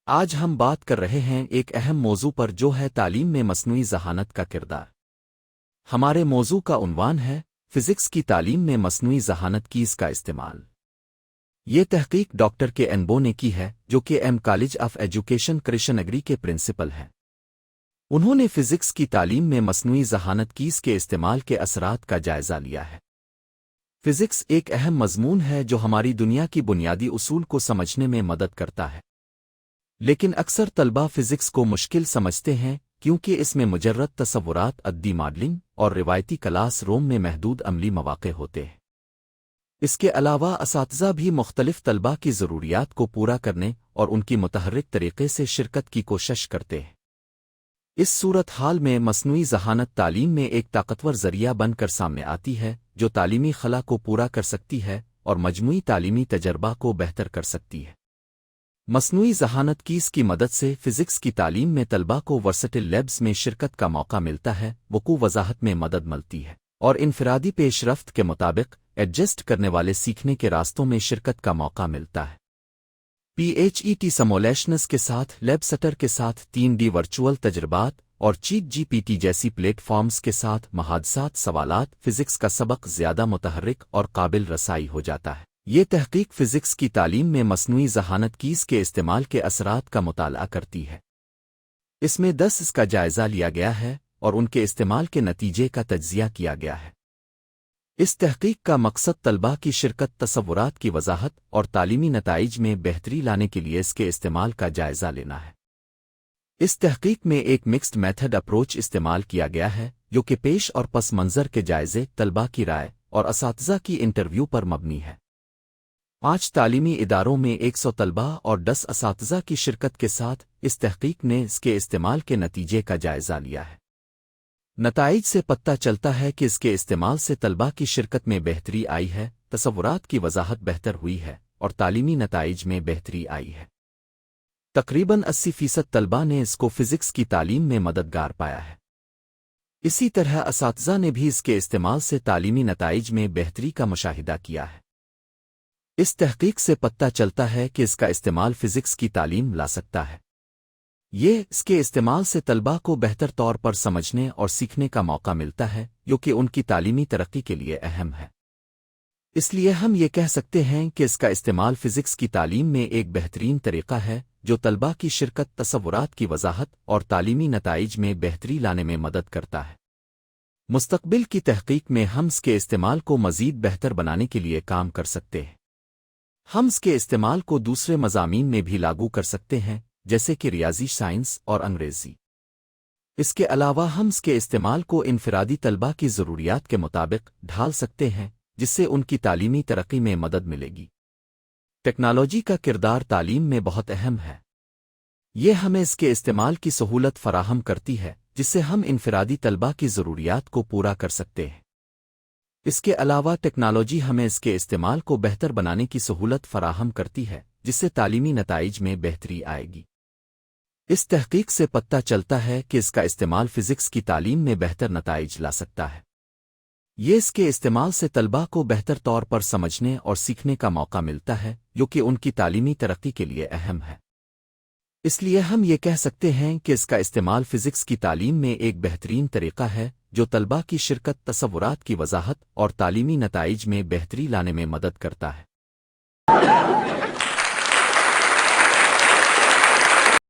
آج ہم بات کر رہے ہیں ایک اہم موضوع پر جو ہے تعلیم میں مصنوعی ذہانت کا کردار۔ ہمارے موضوع کا عنوان ہے فزکس کی تعلیم میں مصنوعی ذہانت کی اس کا استعمال۔ یہ تحقیق ڈاکٹر کے انبو نے کی ہے جو کہ M college of education Krishnagiri کے پرنسپل ہیں۔ انہوں نے فزکس کی تعلیم میں مصنوعی ذہانت کی اس کے استعمال کے اثرات کا جائزہ لیا ہے۔ فزکس ایک اہم مضمون ہے جو ہماری دنیا کی بنیادی اصول کو سمجھنے میں مدد کرتا ہے، لیکن اکثر طلبہ فزکس کو مشکل سمجھتے ہیں کیونکہ اس میں مجرد تصورات، عددی ماڈلنگ اور روایتی کلاس روم میں محدود عملی مواقع ہوتے ہیں۔ اس کے علاوہ اساتذہ بھی مختلف طلبہ کی ضروریات کو پورا کرنے اور ان کی متحرک طریقے سے شرکت کی کوشش کرتے ہیں۔ اس صورتحال میں مصنوعی ذہانت تعلیم میں ایک طاقتور ذریعہ بن کر سامنے آتی ہے جو تعلیمی خلا کو پورا کر سکتی ہے اور مجموعی تعلیمی تجربہ کو بہتر کر سکتی ہے۔ مصنوعی ذہانت کی مدد سے فزکس کی تعلیم میں طلبہ کو ورسٹل لیبز میں شرکت کا موقع ملتا ہے، وقوع وضاحت میں مدد ملتی ہے اور انفرادی پیش رفت کے مطابق ایڈجسٹ کرنے والے سیکھنے کے راستوں میں شرکت کا موقع ملتا ہے۔ PHET سمولیشنز کے ساتھ، لیب سٹر کے ساتھ، 3D ورچوئل تجربات اور چیٹ GPT جیسی پلیٹ فارمز کے ساتھ محادثات سوالات، فزکس کا سبق زیادہ متحرک اور قابل رسائی ہو جاتا ہے۔ یہ تحقیق فزکس کی تعلیم میں مصنوعی ذہانت کی اس کے استعمال کے اثرات کا مطالعہ کرتی ہے۔ اس میں 10 اس کا جائزہ لیا گیا ہے اور ان کے استعمال کے نتیجے کا تجزیہ کیا گیا ہے۔ اس تحقیق کا مقصد طلبہ کی شرکت، تصورات کی وضاحت اور تعلیمی نتائج میں بہتری لانے کے لیے اس کے استعمال کا جائزہ لینا ہے۔ اس تحقیق میں ایک مکسڈ میتھڈ اپروچ استعمال کیا گیا ہے جو کہ پیش اور پس منظر کے جائزے، طلبہ کی رائے اور اساتذہ کی انٹرویو پر مبنی ہے۔ 5 تعلیمی اداروں میں 100 طلبہ اور 10 اساتذہ کی شرکت کے ساتھ اس تحقیق نے اس کے استعمال کے نتیجے کا جائزہ لیا ہے۔ نتائج سے پتہ چلتا ہے کہ اس کے استعمال سے طلبہ کی شرکت میں بہتری آئی ہے، تصورات کی وضاحت بہتر ہوئی ہے اور تعلیمی نتائج میں بہتری آئی ہے۔ تقریباً 80% طلبہ نے اس کو فزکس کی تعلیم میں مددگار پایا ہے۔ اسی طرح اساتذہ نے بھی اس کے استعمال سے تعلیمی نتائج میں بہتری کا مشاہدہ کیا ہے۔ اس تحقیق سے پتہ چلتا ہے کہ اس کا استعمال فزکس کی تعلیم لا سکتا ہے۔ یہ اس کے استعمال سے طلبہ کو بہتر طور پر سمجھنے اور سیکھنے کا موقع ملتا ہے جو کہ ان کی تعلیمی ترقی کے لیے اہم ہے۔ اس لیے ہم یہ کہہ سکتے ہیں کہ اس کا استعمال فزکس کی تعلیم میں ایک بہترین طریقہ ہے جو طلبہ کی شرکت، تصورات کی وضاحت اور تعلیمی نتائج میں بہتری لانے میں مدد کرتا ہے۔ مستقبل کی تحقیق میں ہم اس کے استعمال کو مزید بہتر بنانے کے لیے کام کر سکتے ہیں۔ ہم اس کے استعمال کو دوسرے مضامین میں بھی لاگو کر سکتے ہیں جیسے کہ ریاضی، سائنس اور انگریزی۔ اس کے علاوہ ہم اس کے استعمال کو انفرادی طلبہ کی ضروریات کے مطابق ڈھال سکتے ہیں جس سے ان کی تعلیمی ترقی میں مدد ملے گی۔ ٹیکنالوجی کا کردار تعلیم میں بہت اہم ہے۔ یہ ہمیں اس کے استعمال کی سہولت فراہم کرتی ہے جس سے ہم انفرادی طلبہ کی ضروریات کو پورا کر سکتے ہیں۔ اس کے علاوہ ٹیکنالوجی ہمیں اس کے استعمال کو بہتر بنانے کی سہولت فراہم کرتی ہے جس سے تعلیمی نتائج میں بہتری آئے گی۔ اس تحقیق سے پتہ چلتا ہے کہ اس کا استعمال فزکس کی تعلیم میں بہتر نتائج لا سکتا ہے۔ یہ اس کے استعمال سے طلبہ کو بہتر طور پر سمجھنے اور سیکھنے کا موقع ملتا ہے جو کہ ان کی تعلیمی ترقی کے لیے اہم ہے۔ اس لیے ہم یہ کہہ سکتے ہیں کہ اس کا استعمال فزکس کی تعلیم میں ایک بہترین طریقہ ہے جو طلبہ کی شرکت، تصورات کی وضاحت اور تعلیمی نتائج میں بہتری لانے میں مدد کرتا ہے۔